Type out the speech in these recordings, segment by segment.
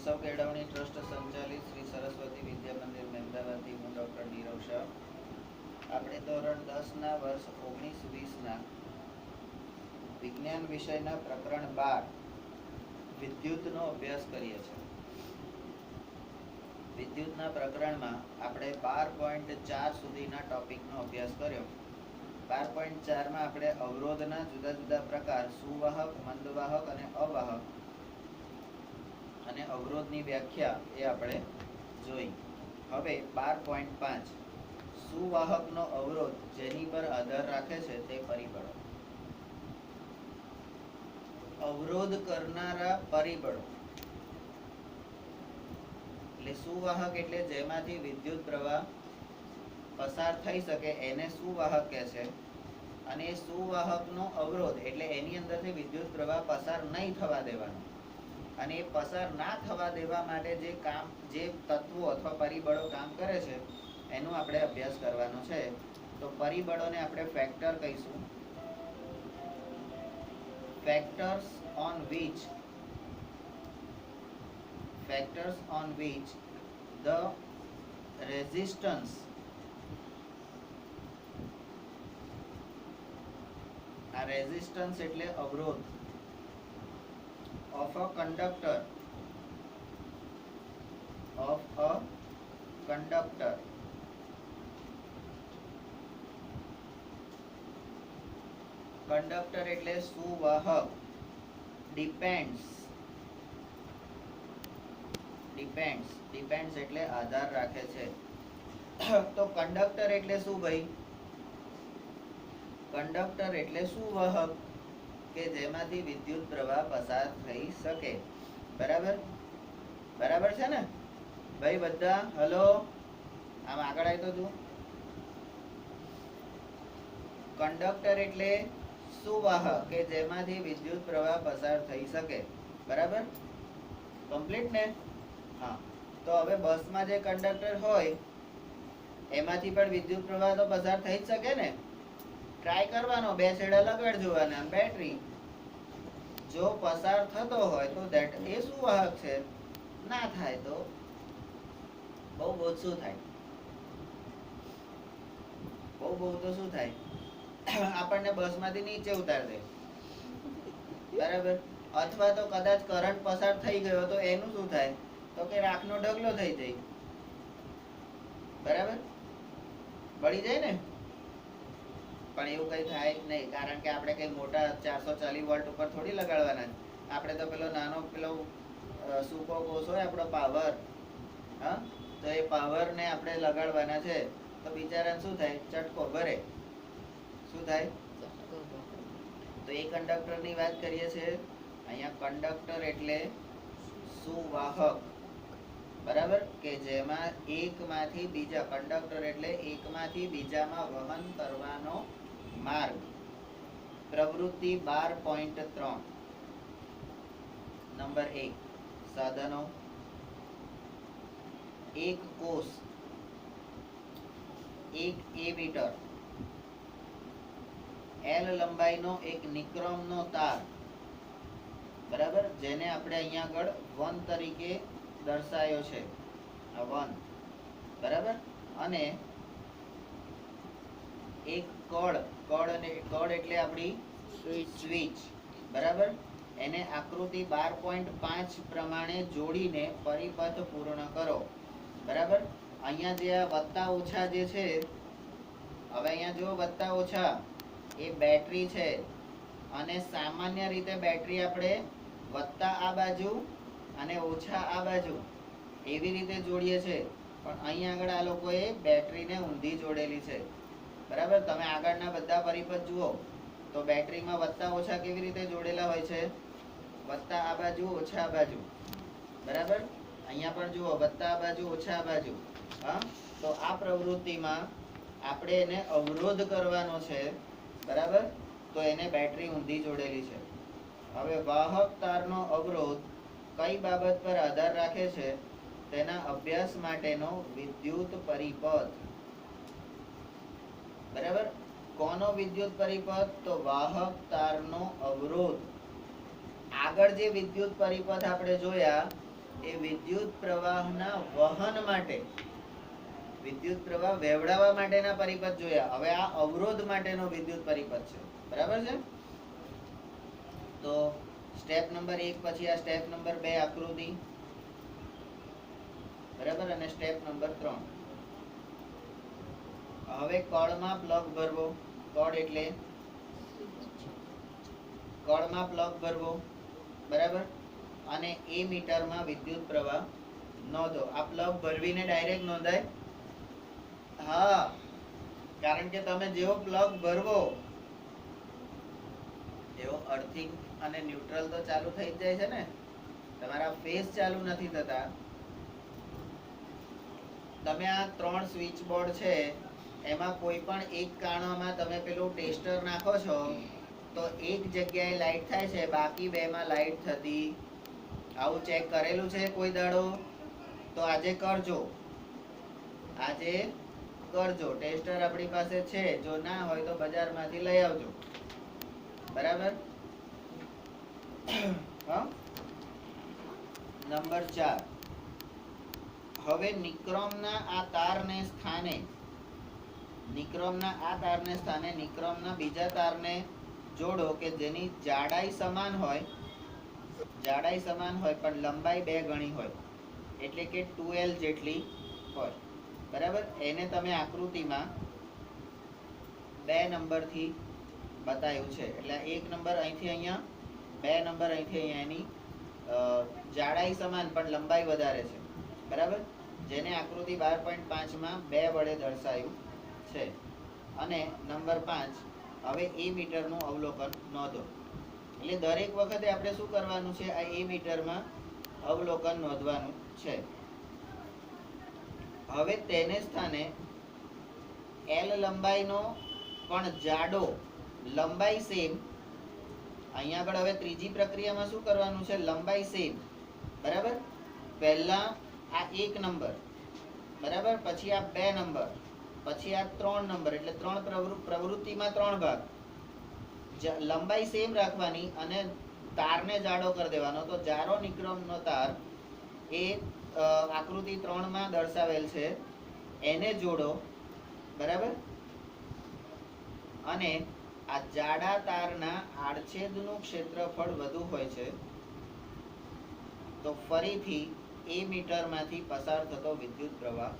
ઉત્સવ કેળવણી ટ્રસ્ટ સંચાલિત શ્રી સરસ્વતી વિદ્યા મંદિર મહેમદાવાદથી હું ડૉક્ટર નીરવ શાહ. આપણે ધોરણ 10ના વર્ષ 19-20ના વિજ્ઞાન વિષયના પ્રકરણ 12 વિદ્યુતનો અભ્યાસ કરીએ છીએ. વિદ્યુતના પ્રકરણમાં આપણે 12.4 સુધીના ટોપિકનો અભ્યાસ કર્યો. 12.4માં આપણે અવરોધના જુદા જુદા પ્રકાર સુવાહક, મંદવાહક અને અવાહક અને અવરોધની વ્યાખ્યા એ આપણે જોઈ. હવે 12.5 સુવાહકનો અવરોધ જેની પર આધાર રાખે છે તે પરિબળો. અવરોધ કરનારા પરિબળો એટલે સુવાહક એટલે જેમાંથી વિદ્યુત પ્રવાહ પસાર થઈ શકે એને સુવાહક કહે છે. અને સુવાહકનો અવરોધ એટલે એની અંદરથી વિદ્યુત પ્રવાહ પસાર નહીં થવા દેવાનો. અને એ પસાર ના થવા દેવા માટે જે તત્વો અથવા પરિબળો કામ કરે છે એનો આપણે અભ્યાસ કરવાનો છે. તો પરિબળોને આપણે ફેક્ટર કહીશું. factors on which the resistance આ રેઝિસ્ટન્સ એટલે અવરોધ of a conductor કંડક્ટર એટલે સુવાહક. ડિપેન્ડ્સ એટલે આધાર રાખે છે. તો કંડક્ટર એટલે શું ભાઈ? કંડક્ટર એટલે સુવાહક કે જેમાંથી વિદ્યુત પ્રવાહ પસાર થઈ શકે. બરાબર છે ને ભાઈ? બધા હલો, આમ આગળ આવી તો તું. કંડક્ટર એટલે સુવાહક કે જેમાંથી વિદ્યુત પ્રવાહ પસાર થઈ શકે. બરાબર? કમ્પ્લીટ ને? હા. તો હવે બસમાં જે કંડક્ટર હોય એમાંથી પણ વિદ્યુત પ્રવાહ તો પસાર થઈ જ શકે ને. ટ્રાય કરવાનો, બે છેડા લગાડ જોવાના. બેટરી જો પસાર થતો હોય તો ધેટ એ સુવાહક છે. ના થાય તો બહુ શું થાય? બહુ તો શું થાય? આપણને બસમાંથી નીચે ઉતાર દે. બરાબર? અથવા તો કદાચ કરંટ પસાર થઈ ગયો તો એનું શું થાય? તો કે રાખનો ઢગલો થઈ જાય. બરાબર? બળી જાય ને? પણ એવું કઈ થાય નહીં, કારણ કે આપણે કઈ મોટા 440 વોલ્ટ ઉપર થોડી લગાડવાના. આપણે તો પેલો નાનો સૂકો કોષ હોય આપણો પાવર, હા, તો એ પાવર ને આપણે લગાડવાના છે. તો બિચારાને શું થાય? ચટકો ભરે. શું થાય? તો એ કંડક્ટર ની વાત કરીએ છીએ. અહીંયા કંડક્ટર એટલે સુવાહક. બરાબર? કે જેમાં એકમાંથી બીજા, કંડક્ટર એટલે એકમાંથી બીજામાં વહન કરવાનો માર્ગ. પ્રવૃત્તિ 12.3 નંબર 1 સાધનો. એક કોષ, એક એમીટર, L લંબાઈનો એક નિક્રોમનો તાર. બરાબર? જેને આપણે અહીંયા આગળ 1 તરીકે દર્શાવ્યો છે. આ 1. બરાબર? અને એક કળ એટલે આપણી સ્વિચ. બરાબર? એને આકૃતિ 12.5 પ્રમાણે જોડીને પરિપથ પૂર્ણ કરો. બરાબર? અહીંયા જે આ વત્તા ઓછા જે છે, હવે અહીંયા જો વત્તા ઓછા એ બેટરી છે. અને સામાન્ય રીતે બેટરી આપણે વત્તા આ બાજુ અને ઓછા આ બાજુ એવી રીતે જોડીએ છે. પણ અહીંયા આગળ આ લોકોએ બેટરીને ઊંધી જોડેલી છે. બરાબર? તમે આગળના બધા પરિપથ જુઓ તો બેટરીમાં વત્તા ઓછા કેવી રીતે જોડેલા હોય છે? વત્તા આ બાજુ, ઓછા આ બાજુ. બરાબર? અહીંયા પણ જુઓ, વત્તા આ બાજુ, ઓછા આ બાજુ. હા, તો આ પ્રવૃત્તિમાં આપણે એને અવરોધ કરવાનો છે. બરાબર? તો એને બેટરી ઊંધી જોડેલી છે. હવે વાહક તારનો અવરોધ કઈ બાબત પર આધાર રાખે છે તેના અભ્યાસ માટેનો વિદ્યુત પરિપથ. બરાબર? કોનો વિદ્યુત પરિપથ? તો વાહક તારનો અવરોધ. આગળ જે વિદ્યુત પરિપથ આપણે જોયા એ વિદ્યુત પ્રવાહના વહન માટે, વિદ્યુત પ્રવાહ વહેવડાવવા માટેના પરિપથ જોયા. હવે આ અવરોધ માટેનો વિદ્યુત પરિપથ છે. બરાબર છે? તો સ્ટેપ નંબર 1 પછી આ સ્ટેપ નંબર 2 આકૃતિ, બરાબર, અને સ્ટેપ નંબર 3. હવે કળમાં પ્લગ ભરવો. કળ એટલે કળમાં પ્લગ ભરવો, બરાબર, અને એ મીટરમાં વિદ્યુત પ્રવાહ નોંધો. આ પ્લગ ભરવીને ડાયરેક્ટ નોંધાય? હા, કારણ કે તમે જેવો પ્લગ ભરવો એવો અર્થિંગ અને ન્યુટ્રલ તો ચાલુ થઈ જ જાય છે ને. તમારા ફેસ ચાલુ નથી થતા. તમે આ 3 સ્વિચ બોર્ડ છે એમાં કોઈ પણ એક કાણામાં તમે પેલું ટેસ્ટર નાખો છો તો એક જગ્યાએ લાઈટ થાય છે, બાકી બેમાં લાઈટ થતી. આવું ચેક કરેલું છે કોઈ દાડો? તો આજે કરજો, આજે કરજો. ટેસ્ટર આપણી પાસે છે, જો ના હોય તો બજારમાંથી લઈ આવજો. બરાબર? હા. નંબર 4. હવે નિક્રોમના આ તારને સ્થાને, નિક્રોમના આ તારને સ્થાને નિક્રોમના બીજા તારને જોડો કે જેની જાડાઈ સમાન હોય, જાડાઈ સમાન હોય પણ લંબાઈ 2 ગણી હોય, એટલે કે 2L જેટલી હોય. બરાબર? એને તમે આકૃતિમાં 2 નંબરથી બતાવ્યું છે. એટલે 1 નંબર અહીંથી અહીંયા, 2 નંબર અહીંથી અહીંયા. એની જાડાઈ સમાન પણ લંબાઈ વધારે છે. બરાબર? જેને આકૃતિ 12.5 માં 2 વડે દર્શાવ્યું છે. અને નંબર 5, હવે એ મીટરનું અવલોકન નોંધો. એટલે દરેક વખતે આપણે શું કરવાનું છે? આ એ મીટરમાં અવલોકન નોંધવાનું છે. હવે તેને સ્થાને L લંબાઈનો પણ જાડો, લંબાઈ સેમ. અહીંયા આગળ હવે ત્રીજી પ્રક્રિયામાં શું કરવાનું છે? લંબાઈ સેમ. બરાબર? પહેલા આ 1 નંબર, બરાબર, પછી આ 2 નંબર, પછી આ 3 નંબર, એટલે 3 પ્રવૃત્તિમાં 3 ભાગ. લંબાઈ સેમ રાખવાની અને તારને જાડો કરી દેવાનો. તો જાડો નિક્રોમનો તાર એ આકૃતિ 3 માં દર્શાવેલ છે, એને જોડો. બરાબર? અને આ જાડા તારના આડછેદનું ક્ષેત્રફળ વધુ હોય છે. તો ફરીથી એ મીટરમાંથી પસાર થતો વિદ્યુત પ્રવાહ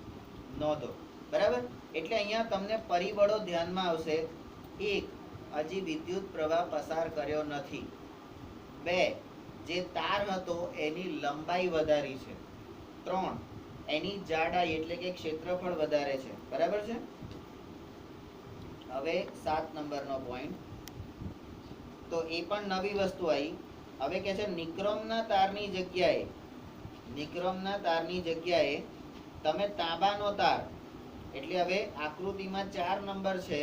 નોંધો. બરાબર? એટલે અહીંયા તમને પરિબળો ધ્યાનમાં આવશે. 1, હજી વિદ્યુત પ્રવાહ પસાર કર્યો નથી. 2, જે તાર હતો એની લંબાઈ વધારી છે. 3, એની જાડાઈ એટલે કે ક્ષેત્રફળ વધારે છે. બરાબર છે? હવે 7 નંબરનો પોઈન્ટ, તો એ પણ નવી વસ્તુ આવી. હવે કે છે નિક્રોમના તારની જગ્યાએ, નિક્રોમના તારની જગ્યાએ તમે તાંબાનો તાર, એટલે હવે આકૃતિમાં 4 નંબર છે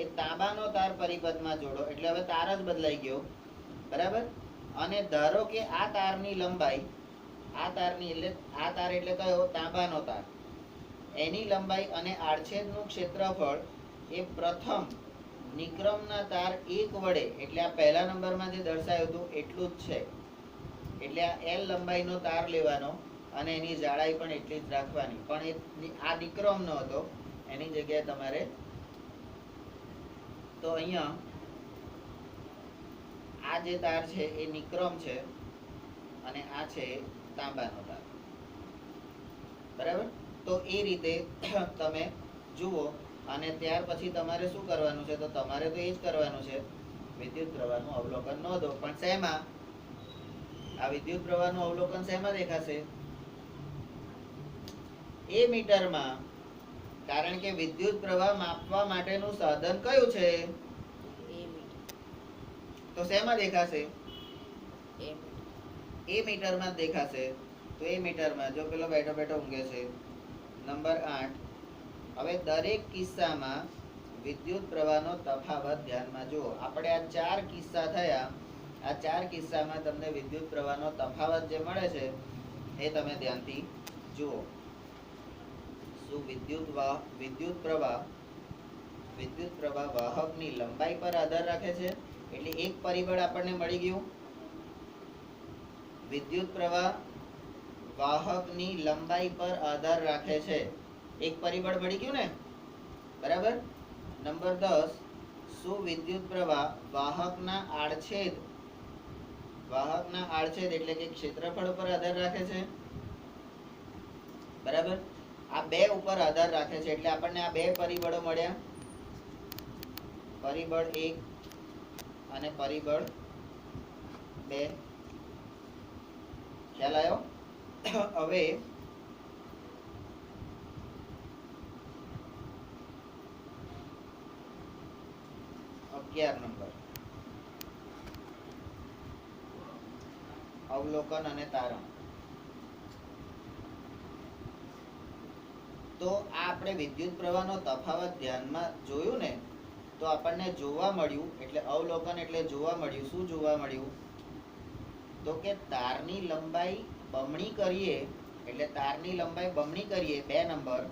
એ તાંબાનો તાર પરિપથમાં જોડો. એટલે હવે તાર જ બદલાઈ ગયો. બરાબર? અને ધારો કે આ તારની લંબાઈ, આ તારની એટલે આ તાર એટલે કયો? તાંબાનો તાર. એની લંબાઈ અને આડછેદનું ક્ષેત્રફળ એ પ્રથમ નિક્રોમના તાર 1 વડે, એટલે આ પહેલા નંબરમાં જે દર્શાવ્યું હતું એટલું જ છે. એટલે આ L લંબાઈનો તાર લેવાનો અને એની જાડાઈ પણ એટલી જ રાખવાની. પણ આ નિક્રોમનો હતો, એની જગ્યાએ તમારે, તો અહીંયા આ જે તાર છે એ નિક્રોમ છે અને આ છે તાંબાનો તાર. બરાબર? તો એ રીતે તમે જુઓ. અને ત્યાર પછી તમારે શું કરવાનું છે? તો તમારે તો એ જ કરવાનું છે, વિદ્યુત પ્રવાહનું અવલોકન નોંધો. પણ શેમાં? આ વિદ્યુત પ્રવાહનું અવલોકન શેમાં દેખાશે? એ મીટરમાં. કારણ કે વિદ્યુત પ્રવાહ માપવા માટેનું સાધન કયું છે? તો શેમાં દેખાશે? એ મીટરમાં દેખાશે. તો એ મીટરમાં, જો પેલો બેઠો બેઠો ઊંઘે છે. નંબર 8. હવે દરેક કિસ્સામાં વિદ્યુત પ્રવાહનો તફાવત ધ્યાનમાં જુઓ. આપણે આ 4 કિસ્સા થયા. આ 4 કિસ્સામાં તમને વિદ્યુત પ્રવાહનો તફાવત જે મળે છે એ તમે ધ્યાનથી જુઓ. શું વિદ્યુત પ્રવાહ વાહકની લંબાઈ પર આધાર રાખે છે. એટલે એક પરિબળ આપણને મળી ગયું. વિદ્યુત પ્રવાહ વાહકની લંબાઈ પર આધાર રાખે છે. એક પરિબળ મળી ગયું ને, બરાબર. નંબર 10, શું વિદ્યુત પ્રવાહ વાહકના આડછેદ એટલે કે ક્ષેત્રફળ પર આધાર રાખે છે? બરાબર. આ બે ઉપર આધાર રાખે છે, એટલે આપણને આ બે પરિબળો મળ્યા, પરિબળ 1 અને પરિબળ 2. ખ્યાલ આવ્યો? હવે 11 નંબર, અવલોકન અને તારણ. તો આ આપણે વિદ્યુત પ્રવાહનો તફાવત ધ્યાનમાં જોયું ને, તો આપણને જોવા મળ્યું, એટલે અવલોકન એટલે જોવા મળ્યું. શું જોવા મળ્યું? તો કે તારની લંબાઈ બમણી કરીએ, એટલે તારની લંબાઈ બમણી કરીએ 2 નંબર,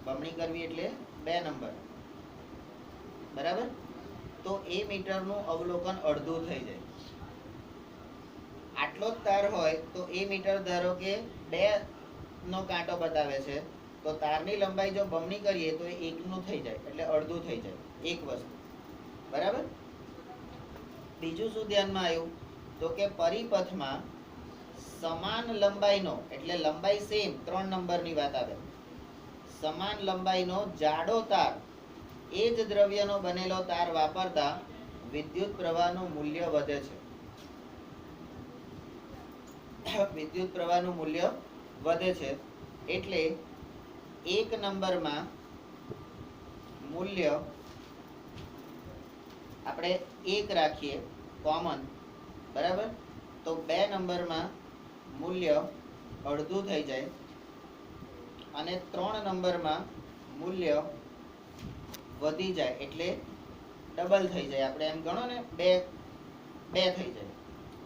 બમણી કરવી એટલે 2 નંબર, બરાબર. તો એ મીટરનું અવલોકન અડધું થઈ જાય. આટલો જ તાર હોય તો એ મીટર ધારો કે 2 નો કાંટો બતાવે છે, તો તારની લંબાઈ જો બમણી કરીએ તો એ 1 નું થઈ જાય, એટલે અડધું થઈ જાય. એક વસ્તુ, બરાબર. બીજું શું ધ્યાનમાં આવ્યું? તો કે પરિપથમાં સમાન લંબાઈનો, એટલે લંબાઈ સેમ, 3 નંબરની વાત આવે, સમાન લંબાઈનો જાડો તાર, એ જ દ્રવ્યનો બનેલો તાર વાપરતા વિદ્યુત પ્રવાહનું મૂલ્ય વધે છે. વિદ્યુત પ્રવાહનું મૂલ્ય વધે છે. એટલે 1 નંબરમાં મૂલ્ય આપણે 1 રાખીએ કોમન, બરાબર. તો 2 નંબરમાં મૂલ્ય અડધું થઈ જાય, અને 3 નંબરમાં મૂલ્ય વધી જાય, એટલે ડબલ થઈ જાય. આપણે એમ ગણો ને, 2 થઈ જાય,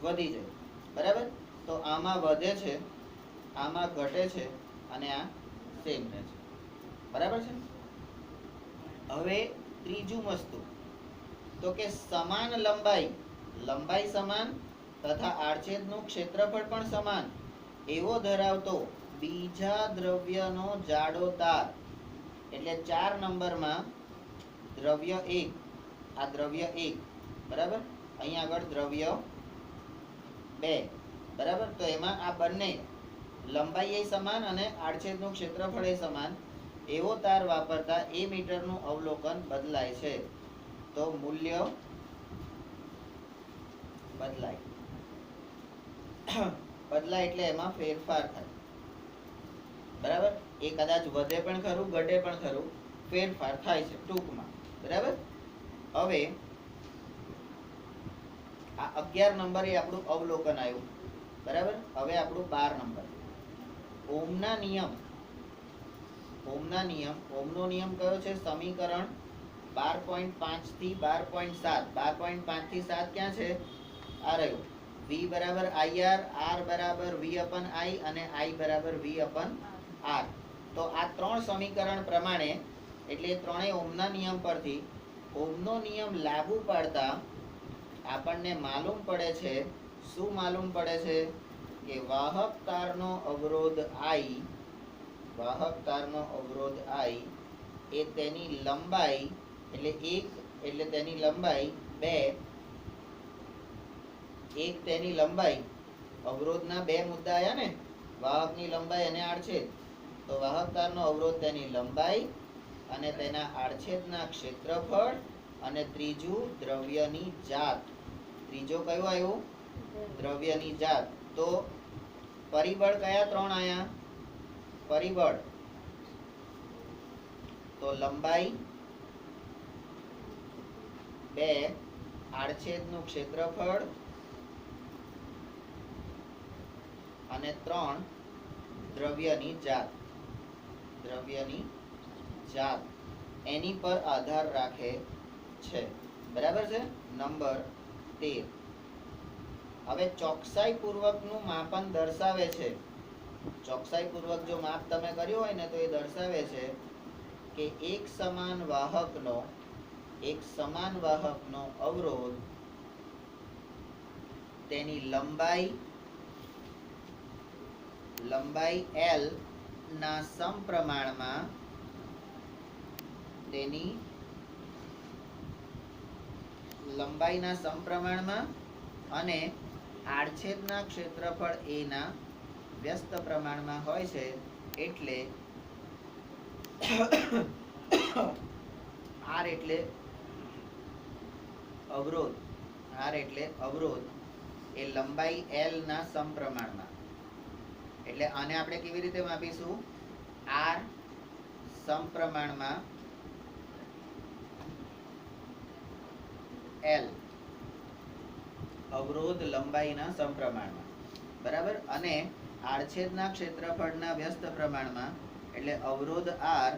વધી જાય, બરાબર. તો આમાં વધે છે, આમાં ઘટે છે, અને આ સેમ રહે છે, બરાબર છે. હવે ત્રીજું વસ્તુ, તો કે સમાન લંબાઈ સમાન તથા આડછેદનું ક્ષેત્રફળ પણ સમાન એવો ધરાવતો બીજા દ્રવ્યનો જાડો તાર, એટલે 4 નંબરમાં દ્રવ્ય 1, આ દ્રવ્ય 1, બરાબર. અહીંયા આગળ દ્રવ્ય 2, બરાબર. તો એમાં આ બંને લંબાઈ એ સમાન અને આડછેદનું ક્ષેત્રફળ એ સમાન એવો તાર વાપરતા એ મીટરનું અવલોકન બદલાય છે. તો મૂલ્ય બદલાય એટલે એમાં ફેરફાર થાય, બરાબર. એ કદાચ વધે પણ ખરું, ઘટે પણ ખરું, ફેરફાર થાય છે ટૂંકમાં, બરાબર. હવે આ 11 નંબર એ આપણું અવલોકન આવ્યું, બરાબર. હવે આપણું 12 નંબર, ઓમનો નિયમ કયો છે? સમીકરણ 12.5 થી 12.7. 12.5 થી 7 ક્યાં છે? આ રહ્યું. V બરાબર IR, R બરાબર V/I અને I બરાબર V/R. તો આ 3 સમીકરણ પ્રમાણે, એટલે ત્રણેય ઓમના નિયમ પરથી, ઓમનો નિયમ લાગુ પાડતા આપણને માલુમ પડે છે, શું માલુમ પડે છે? કે વાહક તારનો અવરોધ I એ તેની લંબાઈ, એટલે 1 એટલે તેની લંબાઈ, 2 તેની લંબાઈ, અવરોધના 2 મુદ્દા આયા ને, વાહકની લંબાઈ અને આડછેદ. તો વાહક તારનો અવરોધ તેની લંબાઈ અને તેના આડછેદના ક્ષેત્રફળ, અને ત્રીજું દ્રવ્યની જાત. ત્રીજો કયો આવ્યો? દ્રવ્યની જાત. તો પરિબળ કયા 3 આયા? પરિબળ તો લંબાઈ 2, આડછેદનું ક્ષેત્રફળ, અને 3 દ્રવ્યની જાત. એની પર આધાર રાખે છે, બરાબર છે. નંબર 13. હવે ચોકસાઈ પૂર્વકનું માપન દર્શાવે છે. ચોકસાઈ પૂર્વક જો માપ તમે કર્યું હોય ને, તો એ દર્શાવે છે કે એક સમાન વાહકનો અવરોધ તેની લંબાઈ લંબાઈ L ના સમપ્રમાણમાં તેની લંબાઈના સમપ્રમાણમાં અને આડછેદના ક્ષેત્રફળ A ના વ્યસ્ત પ્રમાણમાં હોય છે, એટલે R એટલે અવરોધ, R એટલે અવરોધ એ લંબાઈ L ના સમપ્રમાણમાં. એટલે આને આપણે કેવી રીતે માપીશું? R સમપ્રમાણમાં L, અવરોધ લંબાઈના સમપ્રમાણમાં, બરાબર. અને આડછેદના ક્ષેત્રફળના વ્યસ્ત પ્રમાણમાં, એટલે અવરોધ R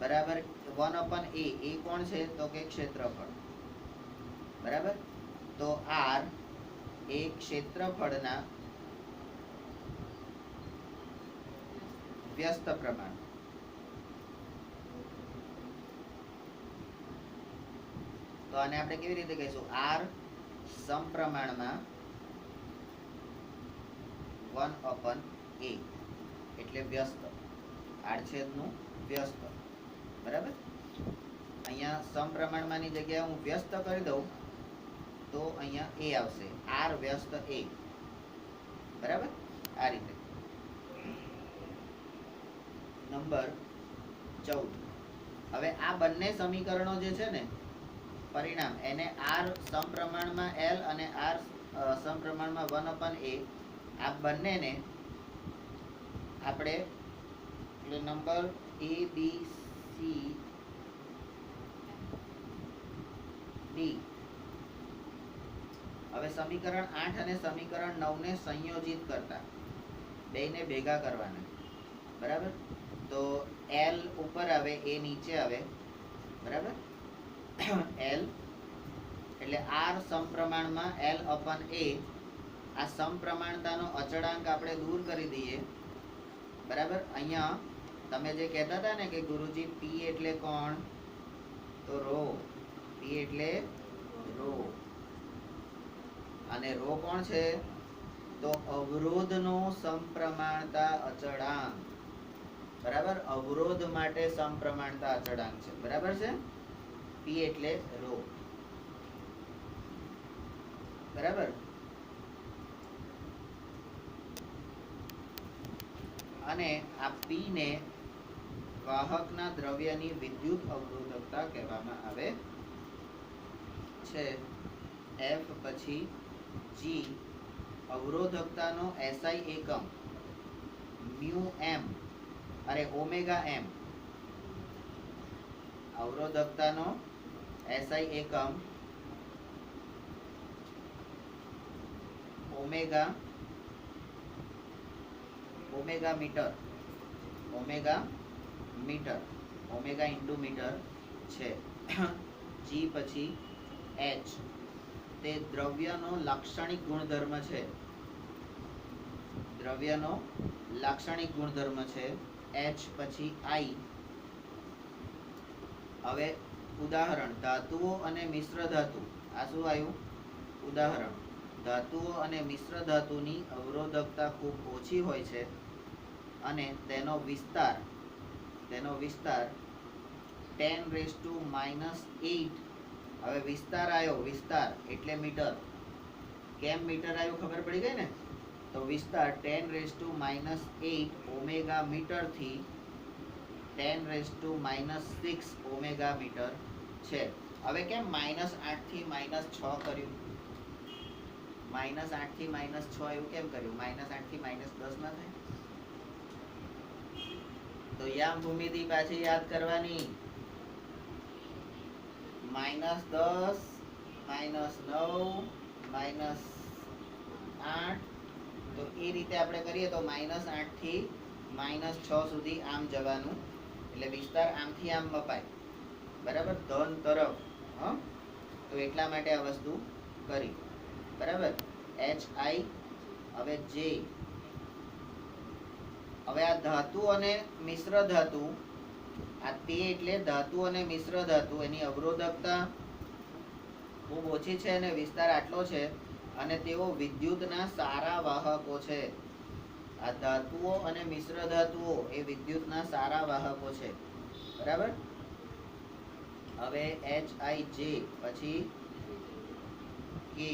બરાબર 1/A. એ કોણ છે? તો કે ક્ષેત્રફળ, બરાબર. તો R એ ક્ષેત્રફળના વ્યસ્ત પ્રમાણ. તો આને આપણે કેવી રીતે કહીશું? R સમપ્રમાણમાં 1/A એટલે વ્યસ્ત, આડછેદનું વ્યસ્ત, બરાબર. અહીંયા સમપ્રમાણમાંની જગ્યાએ હું વ્યસ્ત કરી દઉં તો અહીંયા A આવશે, R વ્યસ્ત A, બરાબર. આ રીતે. નંબર 14. હવે આ બંને સમીકરણો જે છે ને, પરિણામ એને R સમપ્રમાણમાં L અને R સમપ્રમાણમાં 1/A, આ બંનેને આપણે એટલે number A, B, C, D. હવે સમીકરણ 8 અને સમીકરણ 9 ને સંયોજિત કરતા બેને ભેગા કરવાના, બરાબર. તો L ઉપર આવે, A નીચે આવે, બરાબર. L એટલે R સમપ્રમાણમાં L/A. આ સમપ્રમાણતાનો અચળાંક આપણે દૂર કરી દઈએ, બરાબર. અહીંયા તમે જે કહેતા હતા ને કે ગુરુજી P એટલે કોણ? તો રો. P એટલે રો. અને રો કોણ છે? તો અવરોધનો સમપ્રમાણતા અચળાંક, બરાબર. અવરોધ માટે સમપ્રમાણતા અચળાંક છે, બરાબર છે. P એટલે રો, બરાબર. અને આ P ને વાહકના દ્રવ્યની વિદ્યુત અવરોધકતા કહેવામાં આવે છે. F પછી G અવરોધકતાનો SI એકમ ઓમેગા m. અવરોધકતાનો SI એકમ omega metre, omega into metre છે. G પછી H તે દ્રવ્યનો લાક્ષણિક ગુણધર્મ છે, દ્રવ્યનો લાક્ષણિક ગુણધર્મ છે. H પછી I. હવે ઉદાહરણ ધાતુઓ અને મિશ્ર ધાતુ. આ શું આવ્યું? ઉદાહરણ ધાતુઓ અને મિશ્ર ધાતુની અવરોધકતા ખૂબ ઓછી હોય છે અને તેનો વિસ્તાર 10⁻⁸. હવે વિસ્તાર આવ્યો, વિસ્તાર એટલે મીટર. કેમ મીટર આવ્યું ખબર પડી ગઈ ને? તો વિસ્તાર 10⁻⁸ ઓમેગા મીટર થી 10⁻⁶ ઓમેગા મીટર છે. હવે કેમ -8 થી -6 કર્યું? -8 થી -6 એવું કેમ કર્યું? -8 થી -10 ના થાય? તો યામ ભૂમિતિ પાછી યાદ કરવાની. -10, -9, -8. તો એ રીતે આપણે કરીએ તો -8 થી -6 સુધી આમ જવાનું, એટલે વિસ્તાર આમથી આમ મપાય, બરાબર, ધન તરફ. તો એટલા માટે આ વસ્તુ કરી, બરાબર. HI. હવે J. હવે આ ધાતુ અને મિશ્ર ધાતુ, આ તે એટલે ધાતુ અને મિશ્ર ધાતુ, એની અવરોધકતા ખૂબ ઓછી છે અને વિસ્તાર આટલો છે અને તેઓ વિદ્યુતના સારા વાહકો છે. આ ધાતુઓ અને મિશ્ર ધાતુઓ એ વિદ્યુતના સારા વાહકો છે, બરાબર. હવે HIJ પછી કે.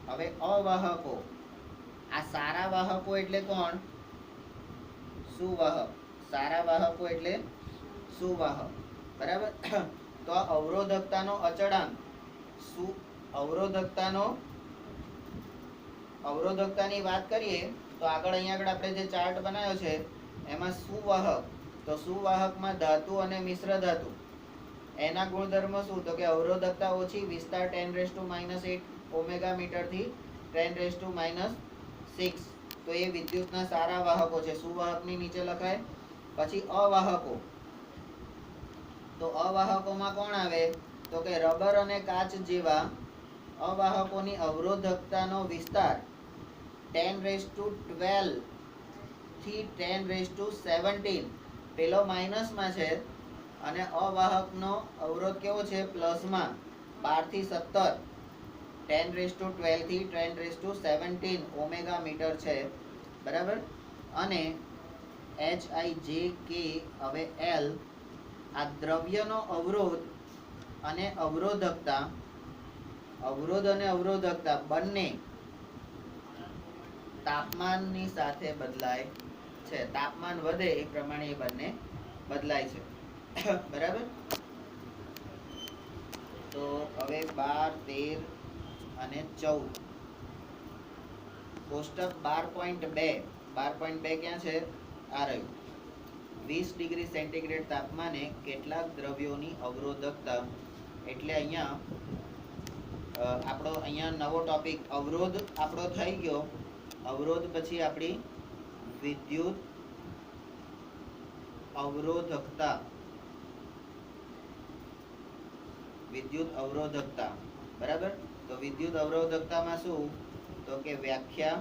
હવે અવાહકો. આ સારા વાહકો એટલે કોણ? સુવાહક. સારા વાહકો એટલે સુવાહક, બરાબર. તો આ અવરોધકતાનો અચળાંક અવરોધકતાની વાત કરીએ તો આગળ અહીંયા આગળ આપણે જે ચાર્ટ બનાવ્યો છે એમાં સુવાહક, તો સુવાહકમાં ધાતુ અને મિશ્ર ધાતુ એના ગુણધર્મો શું? તો કે અવરોધકતા ઓછી, વિસ્તાર 10⁻⁸ ઓમેગા મીટર થી 10⁻⁶. તો એ વિદ્યુતના સારા વાહકો છે. સુવાહકની નીચે લખાય. પછી અવાહકો. તો અવાહકોમાં કોણ આવે? તો કે રબર અને કાચ જેવા અવાહકોની અવરોધકતાનો વિસ્તાર 10⁻12 થી 10⁻17. પેલો માઇનસમાં છે અને અવાહકનો અવરોધ કેવો છે? પ્લસમાં 12 થી 17. 10⁻12 થી 10⁻17 ઓમેગા મીટર છે, બરાબર. અને HIJK. હવે L આ દ્રવ્યનો અવરોધ અને અવરોધકતા, અવરોધ અને અવરોધકતા બંને તાપમાનની સાથે બદલાય છે. તાપમાન વધે એ પ્રમાણે એ બંને બદલાય છે, બરાબર. તો હવે 12, 13 અને 14 કોષ્ટક 12.2. 12.2 ક્યાં છે? આ રહ્યું. 20 ડિગ્રી સેન્ટીગ્રેડ તાપમાને કેટલાક દ્રવ્યોની અવરોધકતા. એટલે અહીંયા આપણો અહીંયા નવો ટોપિક અવરોધ આપણો થઈ ગયો. અવરોધ પછી આપણી વિદ્યુત અવરોધકતા. વિદ્યુત અવરોધકતા, બરાબર. તો વિદ્યુત અવરોધકતામાં શું? તો કે વ્યાખ્યા,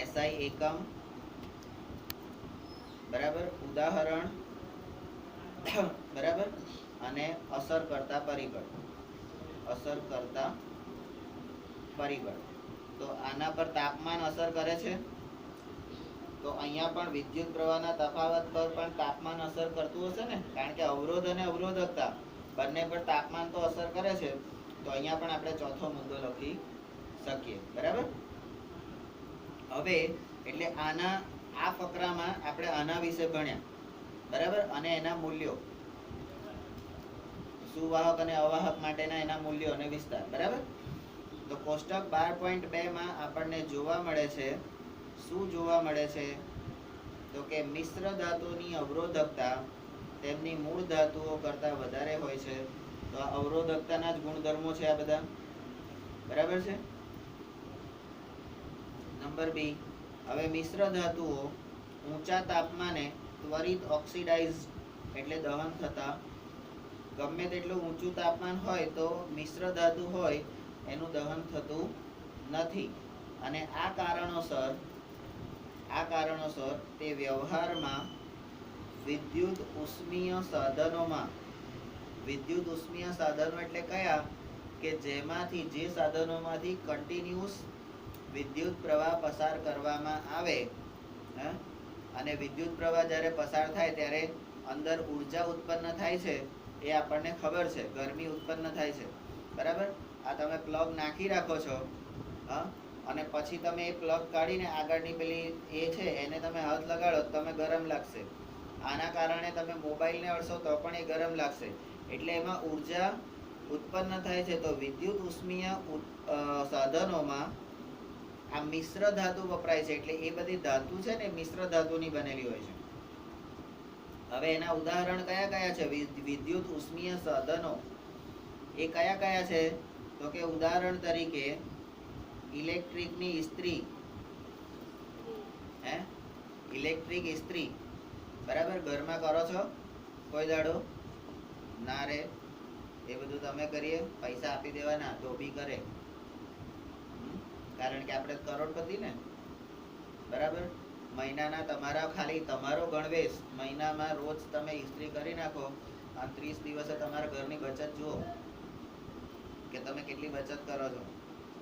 SI એકમ, બરાબર, ઉદાહરણ, બરાબર, અને અસર કરતા પરિબળ. અસર કરતા પરિબળ. તો આના પર તાપમાન અસર કરે છે. તો અહીંયા પણ વિદ્યુત પ્રવાહના તફાવત પર પણ તાપમાન અસર કરતું હશે ને, કારણ કે અવરોધ અને અવરોધકતા બંને પર તાપમાન તો અસર કરે છે. તો અહીંયા પણ આપણે ચોથો મુદ્દો લખી શકીએ, બરાબર. હવે એટલે આ ફકરામાં આપણે આના વિશે ભણ્યા, બરાબર, અને એના મૂલ્યો, સુવાહક અને અવાહક માટેના એના મૂલ્યો અને વિસ્તાર, બરાબર. તો કોષ્ટક 12.2 માં આપણને જોવા મળે છે, શું જોવા મળે છે? તો કે મિશ્ર ધાતુની અવરોધકતા તેમની મૂળ ધાતુઓ કરતાં વધારે હોય છે. તો આ અવરોધકતાના જ ગુણધર્મો છે આ બધા, બરાબર છે. Number B. હવે મિશ્ર ધાતુઓ ઊંચા તાપમાને ત્વરિત ઓક્સિડાઇઝ એટલે દહન થતા. ગમે તેટલું ઊંચું તાપમાન હોય તો મિશ્ર ધાતુ હોય એનું દહન થતું નથી. અને આ કારણોસર તે વ્યવહારમાં વિદ્યુત ઉષ્મીય સાધનોમાં, વિદ્યુત ઉષ્મીય સાધનો એટલે કયા? કે જેમાંથી, જે સાધનોમાંથી કન્ટિન્યુઅસ વિદ્યુત પ્રવાહ પસાર કરવામાં આવે, અને વિદ્યુત પ્રવાહ જ્યારે પસાર થાય ત્યારે અંદર ઉર્જા ઉત્પન્ન થાય છે. એ આપણને ખબર છે, ગરમી ઉત્પન્ન થાય છે, બરાબર. આ તમે પ્લગ નાખી રાખો છો, અને પછી તમે એ પ્લગ કાઢીને આગળની પેલી એ છે એને તમે હાથ લગાડો તમે ગરમ લાગશે. આના કારણે તમે મોબાઈલને અડશો તો પણ એ ગરમ લાગશે. એટલે એમાં ઉર્જા ઉત્પન્ન થાય છે. તો વિદ્યુત ઉષ્મીય સાધનોમાં આ મિશ્ર ધાતુ વપરાય છે. એટલે એ બધી ધાતુ છે ને મિશ્ર ધાતુની બનેલી હોય છે. હવે એના ઉદાહરણ કયા કયા છે? વિદ્યુત ઉષ્મીય સાધનો એ કયા કયા છે? તો કે ઉદાહરણ તરીકે ઇલેક્ટ્રિકની ઇસ્ત્રી, ઇલેક્ટ્રિક ઇસ્ત્રી, બરાબર. ઘરમાં કરો છો કોઈ દાડો? ના રે. એ બધું તમે કરીએ, પૈસા આપી દેવાના, ધોબી કરે. કારણ કે આપણે કરોડપતિ ને, બરાબર. મહિનાના તમારા ખાલી તમારો ગણવેશ મહિનામાં રોજ તમે ઇસ્ત્રી કરી નાખો અને 30 દિવસે તમારા ઘરની બચત જુઓ કે તમે કેટલી બચત કરો છો,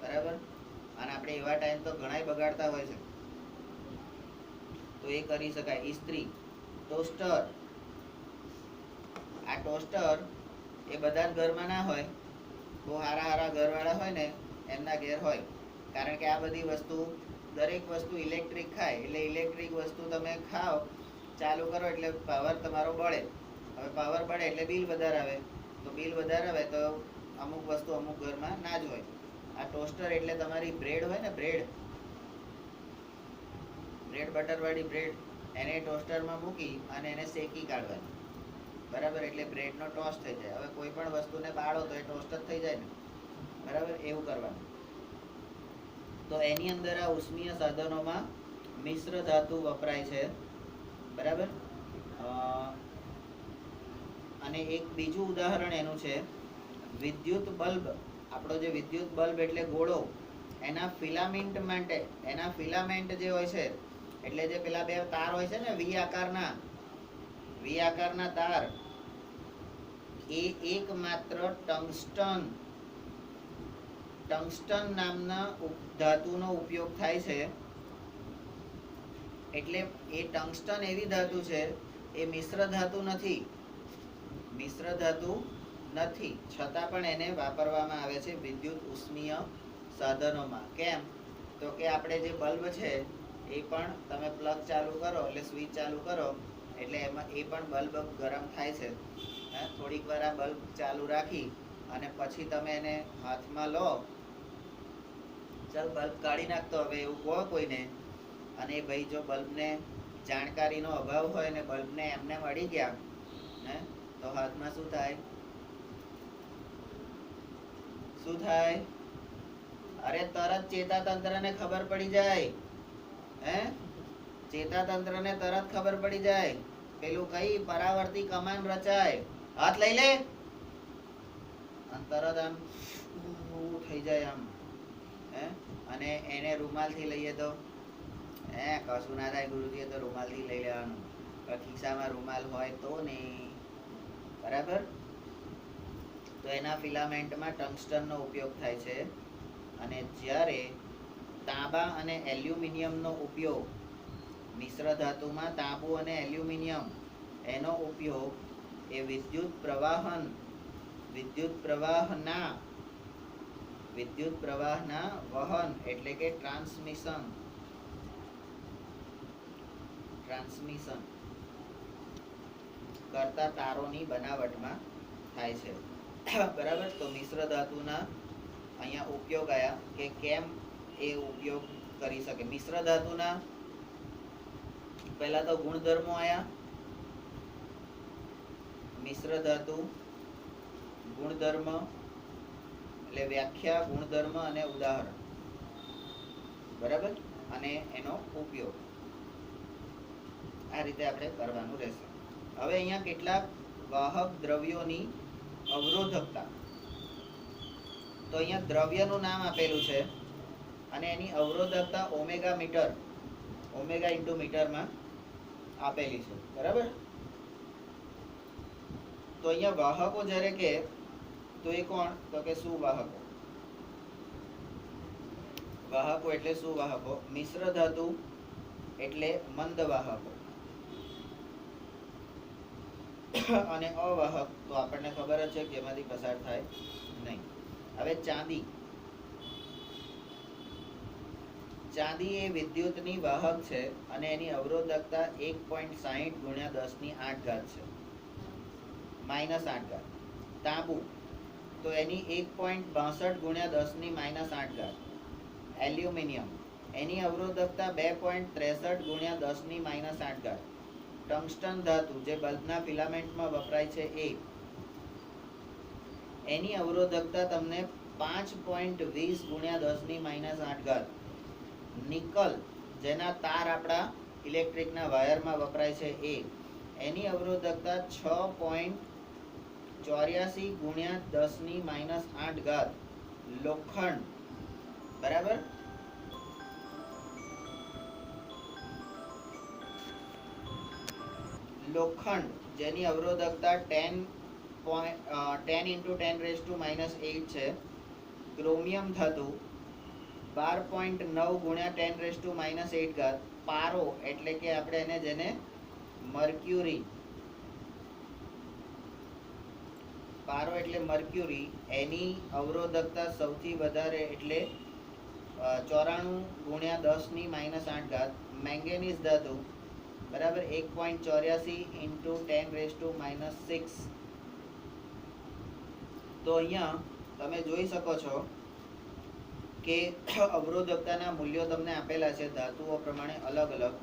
બરાબર. અને આપણે એવા ટાઈમ તો ઘણાય બગાડતા હોય છે. એ કરી શકાય. ઇસ્ત્રી, ટોસ્ટર. આ ટોસ્ટર એ બધા જ ઘરમાં ના હોય, બહુ હારા ઘરવાળા હોય ને એમના ઘેર હોય, કારણ કે આ બધી વસ્તુ, દરેક વસ્તુ ઇલેક્ટ્રિક ખાય, એટલે ઇલેક્ટ્રિક વસ્તુ તમે ખાઓ, ચાલુ કરો એટલે પાવર તમારો બળે. હવે પાવર બળે એટલે બિલ વધારે આવે, તો બિલ વધારે આવે તો અમુક વસ્તુ અમુક ઘરમાં ના જ હોય. આ ટોસ્ટર એટલે તમારી બ્રેડ હોય ને, બ્રેડ બટર વાળી બ્રેડ, એને ટોસ્ટરમાં મૂકી અને એને શેકી કાઢવાની, બરાબર, એટલે બ્રેડનો ટોસ્ટ થઈ જાય. હવે કોઈ પણ વસ્તુને બાળો તો એ ટોસ્ટ જ થઈ જાય ને, બરાબર, એવું કરવાનું. તો એની અંદર આ ઉષ્મીય સાધનોમાં મિશ્ર ધાતુ વપરાય છે, બરાબર. અને એક બીજું ઉદાહરણ એનું છે વિદ્યુત બલ્બ. આપણો જે વિદ્યુત બલ્બ એટલે ગોળો, એના ફિલામેન્ટ માટે, એના ફિલામેન્ટ જે હોય છે, એટલે જે પેલા બે તાર હોય છે ને વી આકારના તાર, એ એકમાત્ર ટંગસ્ટન નામના ધાતુનો ઉપયોગ થાય છે. એટલે એ ટંગસ્ટન એવી ધાતુ છે, એ મિશ્ર ધાતુ નથી, છતાં પણ એને વાપરવામાં આવે છે વિદ્યુત ઉષ્મીય સાધનોમાં. કેમ? તો કે આપણે જે બલ્બ છે એ પણ તમે પ્લગ ચાલુ કરો એટલે સ્વિચ ચાલુ કરો એટલે એમાં એ પણ બલ્બ ગરમ થાય છે. થોડીક વાર આ બલ્બ ચાલુ રાખી અને પછી તમે એને હાથમાં લો, ચાલ બલ્બ કાઢી નાખતો હવે એવું કહો કોઈને, અને ભાઈ જો બલ્બને જાણકારીનો અભાવ હોય ને બલ્બને એમને મળી ગયા તો હાથમાં શું થાય? અરે તરત ચેતાતંત્રને ખબર પડી જાય, ચેતાતંત્રને તરત ખબર પડી જાય. પેલું કઈ પરાવર્તી કમાન રચાય, હાથ લઈ લે, તરત આમ થઈ જાય આમ. અને એને રૂમાલથી લઈએ તો કશું ના થાય ગુરુજી, તો રૂમાલથી લઈ લેવાનું. ખિસ્સામાં રૂમાલ હોય તો નહીં, બરાબર. તો એના ફિલામેન્ટમાં ટંગસ્ટનનો ઉપયોગ થાય છે. અને જ્યારે તાંબા અને એલ્યુમિનિયમનો ઉપયોગ, મિશ્ર ધાતુમાં તાંબુ અને એલ્યુમિનિયમ, એનો ઉપયોગ એ વિદ્યુત પ્રવાહના વહન એટલે કે ટ્રાન્સમિશન કરતા તારોની બનાવટમાં થાય છે, બરાબર. તો મિશ્ર ધાતુના અહીંયા ઉપયોગ આયા કે કેમ એ ઉપયોગ કરી શકે. મિશ્ર ધાતુના પહેલા તો ગુણધર્મો આયા. મિશ્ર ધાતુ ગુણધર્મ એટલે વ્યાખ્યા, ગુણધર્મ અને ઉદાહરણ, બરાબર, અને એનો ઉપયોગ. આ રીતે આપણે કરવાનું રહેશે. હવે અહીંયા કેટલાક વાહક દ્રવ્યોની અવરોધકતા. તો અહીંયા દ્રવ્યનું નામ આપેલું છે અને એની અવરોધકતા ઓમેગા મીટર, ઓમેગા ઇન્ટુ મીટરમાં આપેલી છે, બરાબર. તો અહીંયા વાહકો જ્યારે કે તો એ કોણ? તો કે સુવાહકો. વાહકો એટલે સુવાહકો. મિશ્ર ધાતુ એટલે મંદ વાહકો. અને અવાહક તો આપણને ખબર જ છે કે એમાંથી પસાર થાય નહીં. હવે ચાંદી એ વિદ્યુતની વાહક છે અને એની અવરોધકતા 1.60 ગુણ્યા 10⁸ છે, -8. તાંબુ તો એની 1.62 ગુણ્યા 10⁻⁸. એલ્યુમિનિયમ એની અવરોધકતા 2.63 ગુણ્યા 10⁻⁸. ટંગસ્ટન ધાતુ જે બલ્બના ફિલામેન્ટમાં વપરાય છે એની અવરોધકતા તમને 5.20 ગુણ્યા 10⁻⁸. નિકલ જેના તાર આપણા ઇલેક્ટ્રિકના વાયરમાં વપરાય છે એની અવરોધકતા 6.84 ગુણ્યા 10⁻⁸. લોખંડ, બરાબર. લોખંડ જેની અવરોધકતા 10 × 10⁻⁸ છે. ક્રોમિયમ ધાતુ 12.9 ગુણ્યા 10⁻⁸, પારો એટલે કે આપણે એને જેને મર્ક્યુરી, પારો એટલે મર્ક્યુરી, એની અવરોધકતા સૌથી વધારે એટલે 94 ગુણ્યા 10 ની -8 મેંગેનીઝ ધાતુ બરાબર 1.84 ઇન્ટુ 10⁻⁻6. તો અહીંયા તમે જોઈ શકો છો કે અવરોધકતાના મૂલ્યો તમને આપેલા છે ધાતુઓ પ્રમાણે અલગ અલગ.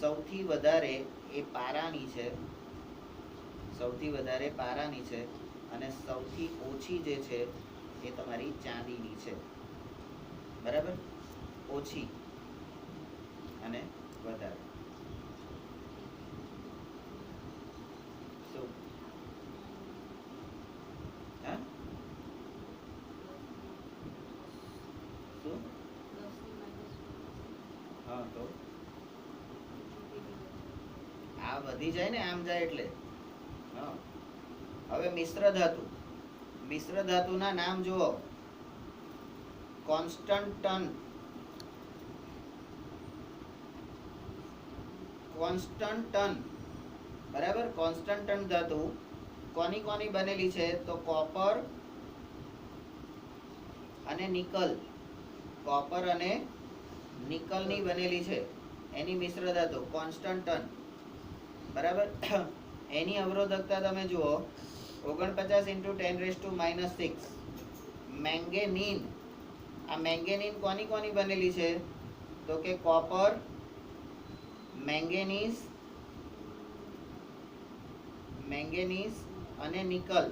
સૌથી વધારે એ પારાની છે, સૌથી વધારે પારાની છે, અને સૌથી ઓછી જે છે એ તમારી ચાંદીની છે. બરાબર, ઓછી અને વધારે. શું હા શું હા તો આ વધી જાય ને, આમ જાય એટલે. હા, હવે મિશ્ર ધાતુ, મિશ્ર ધાતુના નામ જુઓ. કોન્સ્ટન્ટન, કોન્સ્ટન્ટન બરાબર. કોન્સ્ટન્ટન ધાતુ કોની કોની બનેલી છે? તો કોપર અને નિકલ, કોપર અને નિકલની બનેલી છે. એની મિશ્ર ધાતુ કોન્સ્ટન્ટન બરાબર. એની અવરોધકતા તમે જુઓ 49 ઇન્ટુ 10⁻⁻6. મેંગેનીન, આ મેંગેનીન કોની કોની બનેલી છે? તો કે કોપર, મેંગેનીઝ, મેંગેનીઝ અને નિકલ,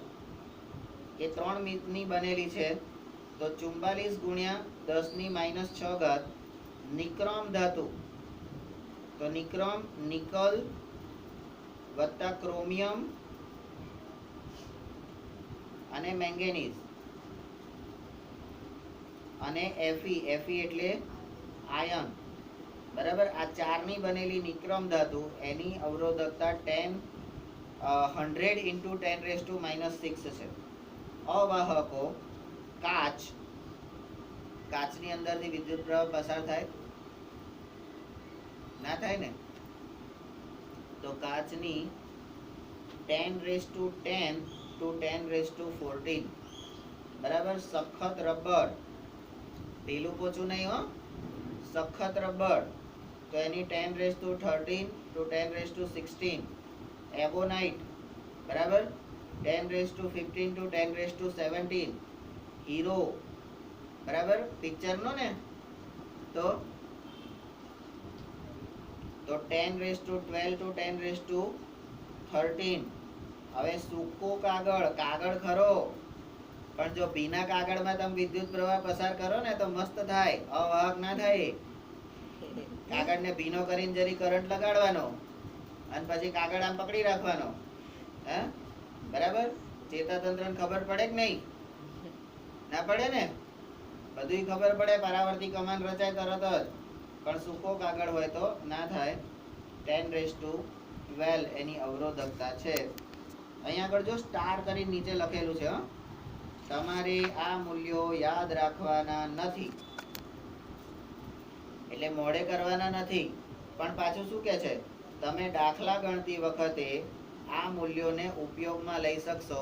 એ 3 ની બનેલી છે. તો 44 ગુણ્યા 10 ની -6 નિક્રોમ ધાતુ, તો નિક્રોમ, નિકલ વત્તા ક્રોમિયમ અને મેંગેનીઝ અને Fe, Fe એટલે આયન બરાબર. આ 4 ની બનેલી નિક્રોમ ધાતુ એની અવરોધકતા 100 ઇન્ટુ 10⁻⁻6 છે. અવાહકો કાચ, કાચની અંદરથી વિદ્યુત પ્રવાહ પસાર થાય ના થાય ને? તો કાચની 10⁻10 to 10⁻14 બરાબર. સખત રબર, ઢીલું પોચું નહીં હો, સખત રબર, તો એની 10⁻13 to 10⁻16. એબોનાઇટ બરાબર 10⁻15 to 10⁻17. હીરો બરાબર, પિક્ચરનો ને, તો 10⁻12 to 10⁻13. હવે સૂકો કાગળ, કાગળ ખરો પણ જો ભીના કાગળમાં તમે વિદ્યુત પ્રવાહ પસાર કરો ને તો મસ્ત થાય, અવાહક ના થાય. કાગળને ભીનો કરીને જરી કરંટ લગાડવાનો અને પછી કાગળ આમ પકડી રાખવાનો. હે બરાબર, ચેતાતંત્રને ખબર પડે કે નહીં? ના પડે ને? બધુંય ખબર પડે, પરાવર્તી કમાન રચાય તરત જ. પણ સૂકો કાગળ હોય તો ના થાય. 10⁻12 એની અવરોધકતા છે. અહીંયા આગળ જો સ્ટાર કરીને નીચે લખેલું છે, તમારે આ મૂલ્યો યાદ રાખવાના નથી, એટલે મોડે કરવાના નથી. પણ પાછું શું કે છે? તમે દાખલા ગણતી વખતે આ મૂલ્યોને ઉપયોગમાં લઈ શકશો.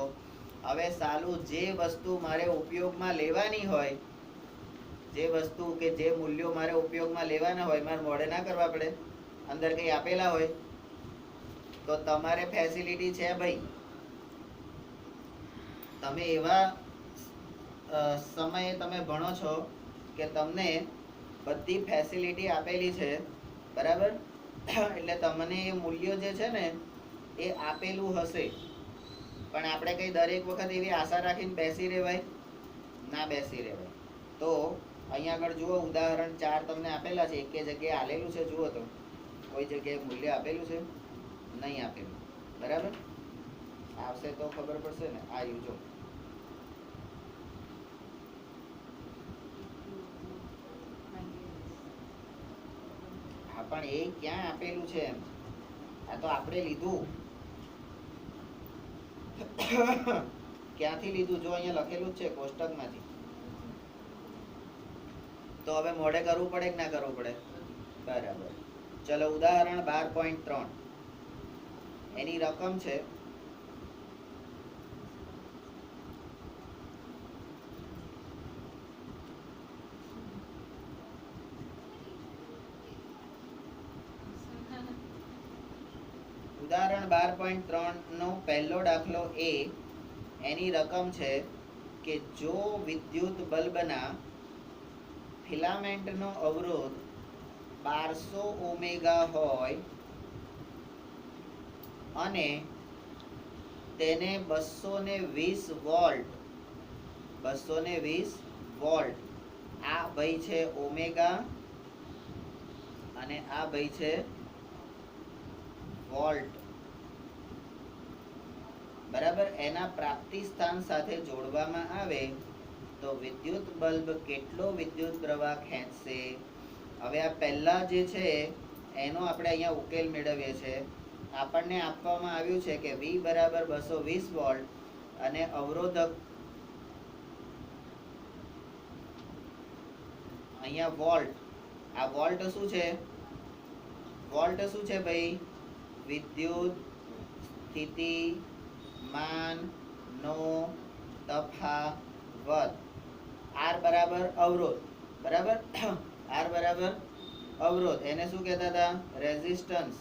હવે સાલું જે વસ્તુ મારે ઉપયોગમાં લેવાની હોય, જે વસ્તુ કે જે મૂલ્યો મારે ઉપયોગમાં લેવાના હોય, મારે મોડે ના કરવા પડે. અંદર કંઈ આપેલા હોય તો તમારે ફેસિલિટી છે ભાઈ. તમે એવા સમયે તમે ભણો છો કે તમને બધી ફેસિલિટી આપેલી છે બરાબર. એટલે તમને એ મૂલ્યો જે છે ને એ આપેલું હશે. પણ આપણે કઈ દરેક વખત એવી આશા રાખીને બેસી રહેવાય ના, બેસી રહેવાય. તો અહીંયા આગળ જુઓ, ઉદાહરણ 4 તમને આપેલા છે. એકે જગ્યાએ આલેલું છે, જુઓ તો કોઈ જગ્યાએ મૂલ્ય આપેલું છે? નહીં આપેલું બરાબર. આવશે તો ખબર પડશે ને. આ યુજો હા, પણ એ ક્યાં આપેલું છે એમ? આ તો આપણે લીધું. ક્યાંથી લીધું? જો અહીંયા લખેલું જ છે કોષ્ટકમાંથી. તો હવે મોડે કરવું પડે કે ના કરવું પડે? બરાબર. ચલો ઉદાહરણ 12.3 એની રકમ છે ઉદાહરણ 12.3 નો પહેલો દાખલો એ એની રકમ છે કે જો વિદ્યુત બલ્બના ફિલામેન્ટનો અવરોધ 1200 ઓમેગા હોય અને તેને 220 વોલ્ટ આ ભાઈ છે ઓમેગા અને આ ભાઈ છે વોલ્ટ બરાબર એના પ્રાપ્તિ સ્થાન સાથે જોડવામાં આવે તો વિદ્યુત બલ્બ કેટલો વિદ્યુત પ્રવાહ ખેંચશે. હવે આ પહેલા જે છે એનો આપણે અહીંયા ઉકેલ મેળવીએ છીએ. આપણને આપવામાં આવ્યું છે કે V બરાબર 220 વોલ્ટ અને અવરોધક અહીંયા વોલ્ટ. આ વોલ્ટ શું છે? વોલ્ટ શું છે ભાઈ? વિદ્યુત સ્થિતિમાનનો તફાવત. R બરાબર અવરોધ, બરાબર. R બરાબર અવરોધ, એને શું કહેતા હતા? રેઝિસ્ટન્સ.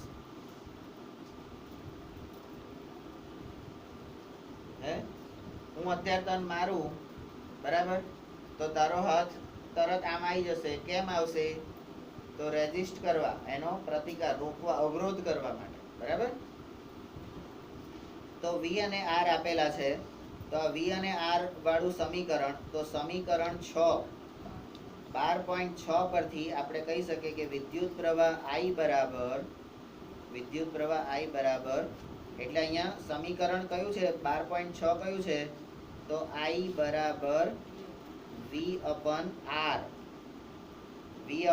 હે હું અત્યારે તને મારું, બરાબર, તો તારો હાથ તરત આમ આવી જશે. કેમ આવશે? તો રેઝિસ્ટ કરવા, એનો પ્રતિકાર રોકવા, અવરોધ કરવા માટે, બરાબર. તો V અને R આપેલા છે. તો આ V અને R વાળું સમીકરણ, તો સમીકરણ 12.6 પરથી આપણે કહી શકીએ કે વિદ્યુત પ્રવાહ I બરાબર એટલે અહીંયા સમીકરણ કયું છે? 12.6 કયું છે? તો I બરાબર V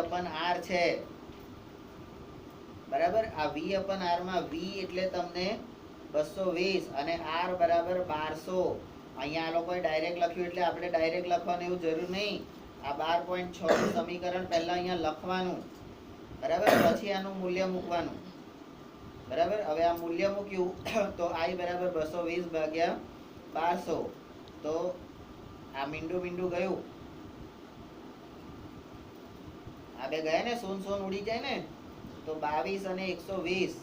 upon R છે, બરાબર. આ V upon R માં V એટલે તમને 220 અને R બરાબર 1200. અહીંયા આ લોકોએ ડાયરેક્ટ લખ્યું એટલે આપણે ડાયરેક્ટ લખવાનું એવું જરૂર નહીં. આ 12.6 નું સમીકરણ પહેલા અહીંયા લખવાનું, બરાબર, પછી આનું મૂલ્ય મૂકવાનું, બરાબર. હવે આ મૂલ્ય મૂક્યું તો I બરાબર 220 ભાગ્યા 1200. તો આ મીંડું ગયું, આ બે ગયા ને, સોન ઉડી જાય ને, તો 22 અને 120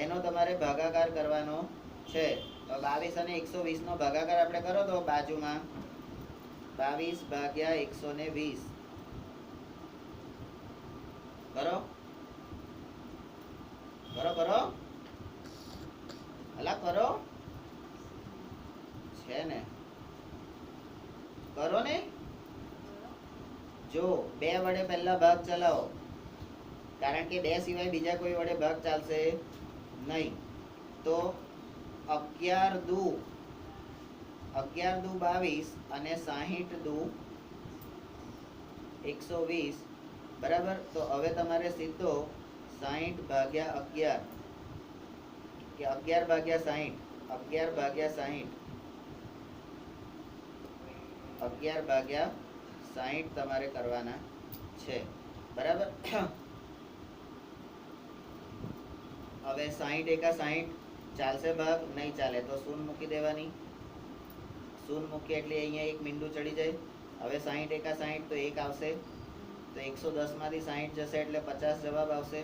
એનો તમારે ભાગાકાર કરવાનો છે. તો 22 અને 120 નો ભાગાકાર આપણે કરો તો બાજુમાં 22 ભાગ્યા 120 કરો અલા કરો છે ને, કરો ને. જો 2 વડે પહેલા ભાગ ચલાવો, કારણ કે 2 સિવાય બીજા કોઈ વડે ભાગ ચાલશે નહીં. તો 11 દુ 22 અને 60 દુ 120, બરાબર. તો હવે તમારે સીધો 60 ભાગ્યા 11 કે 11 ભાગ્યા 60 તમારે કરવાના છે, બરાબર. હવે 60 એકા 60 ચાલશે ભાગ? નહીં ચાલે. તો શૂન્ય મૂકી દેવાની. શૂન્ય મૂકી એટલે અહીંયા એક મીંડું ચડી જાય. હવે 60 એકા 60 તો 1 આવશે. તો 110 માંથી 60 જશે એટલે 50 જવાબ આવશે,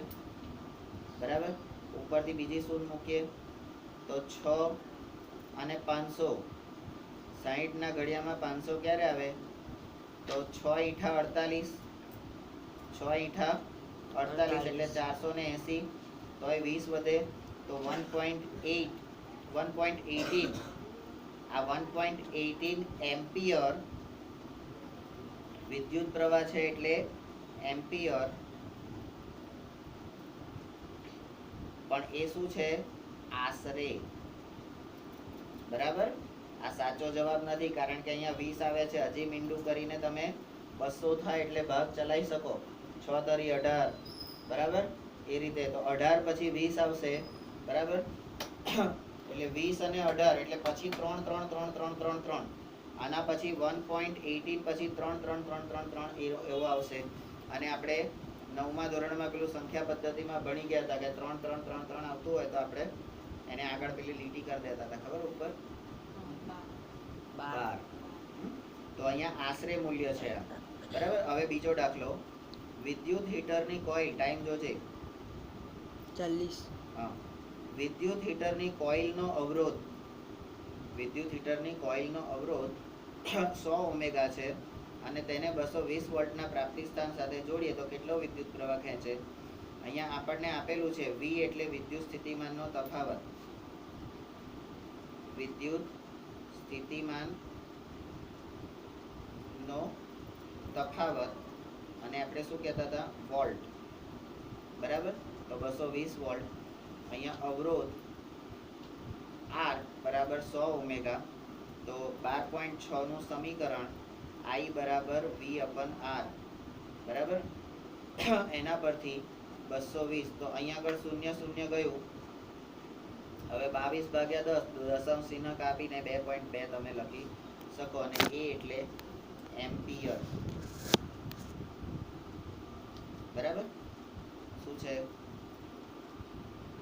બરાબર. ઉપરથી બીજી શૂન્ય મૂકીએ તો 6 અને 500. 60 ના ઘડિયામાં 500 ક્યારે આવે? તો 6 ઈંઠા 48 એટલે 480. તો એ 20 વધે તો 1.18. આ 1.18 એમ્પિયર વિદ્યુત પ્રવાહ છે, એટલે એમ્પિયર. પણ એ શું છે? આશરે, બરાબર. આ સાચો જવાબ નથી, કારણ કે અહીંયા 20 આવે છે. હજી મીંડું કરીને તમે 200 થાય એટલે ભાગ ચલાવી શકો. 6 તરી 18, બરાબર. એ રીતે તો 18 પછી 20 આવશે, બરાબર. એટલે 20 અને 18 એટલે પછી 3 3 3 3 3 3. આના પછી 1.18 પછી 3 3 3 3 3 એવો આવશે. અને આપણે 9મા ધોરણમાં પેલું સંખ્યા પદ્ધતિમાં ભણી ગયા હતા કે 3 3 3 3 આવતું હોય તો આપણે એને આગળ પેલી લીટી કરી દેતા હતા, ખબર ઉપર 12. તો અહીંયા આશરે મૂલ્ય છે આ. બરાબર. હવે બીજો દાખલો, વિદ્યુત હીટરની કોઇલ, ટાઈમ જોજે 40. હા, વિદ્યુત હીટરની કોઇલનો અવરોધ, વિદ્યુત હીટરની કોઇલનો અવરોધ 100 ઓમેગા છે અને તેને 220 વોલ્ટના પ્રાપ્તિ સ્થાન સાથે જોડીએ તો કેટલો વિદ્યુત પ્રવાહ ખેંચે. અહીંયા આપણને આપેલું છે V એટલે વિદ્યુત સ્થિતિમાનનો તફાવત, વિદ્યુત સ્થિતિમાનનો તફાવત, અને આપણે શું કહેતા હતા, વોલ્ટ. બરાબર. તો 220 વોલ્ટ. અહીંયા અવરોધ R બરાબર 100 ઓમેગા. તો 12.6 નું સમીકરણ I બરાબર V/R. બરાબર. એના પરથી 220, તો અહીંયા આગળ 0 0 ગયું. હવે 22/10 દશાંશ ચિહ્ન કાપીને 2.2 તમે લખી શકો, અને A એટલે એમ્પિયર. બરાબર. શું છે?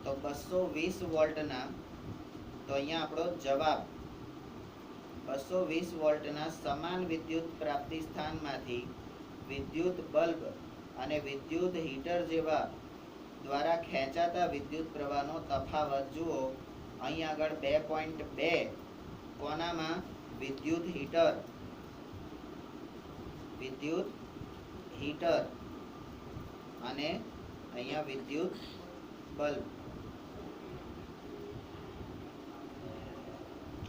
તો 220 વોલ્ટના, તો અહીંયા આપણો જવાબ 220 વોલ્ટના સમાન વિદ્યુત પ્રાપ્તિ સ્થાનમાંથી વિદ્યુત બલ્બ અને વિદ્યુત હીટર જેવા દ્વારા ખેંચાતા વિદ્યુત પ્રવાહનો તફાવત જુઓ. અહીં આગળ 2.2 કોનામાં, વિદ્યુત હીટર, વિદ્યુત હીટર, અને અહીંયા વિદ્યુત બલ્બ.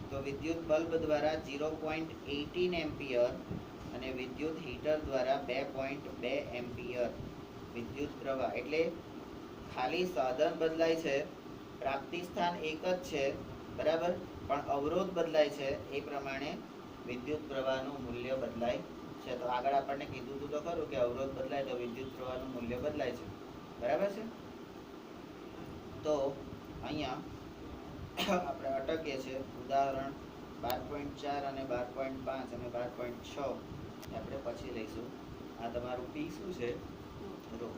તો વિદ્યુત બલ્બ દ્વારા 0.18 એમ્પિયર અને વિદ્યુત હીટર દ્વારા 2.2 એમ્પિયર વિદ્યુત પ્રવાહ. એટલે ખાલી સાધન બદલાય છે, પ્રાપ્તિ સ્થાન એક જ છે. બરાબર. પણ અવરોધ બદલાય છે, એ પ્રમાણે વિદ્યુત પ્રવાહનું મૂલ્ય બદલાય છે. તો આગળ આપણને કીધું હતું તો ખરું કે અવરોધ બદલાય તો વિદ્યુત પ્રવાહનું મૂલ્ય બદલાય છે. બરાબર છે. તો અહીંયા આપણે અટકીએ છીએ. ઉદાહરણ 12.4 અને 12.5 અને 12.6 આપણે પછી લઈશું. આ તમારું P શું છે? રો.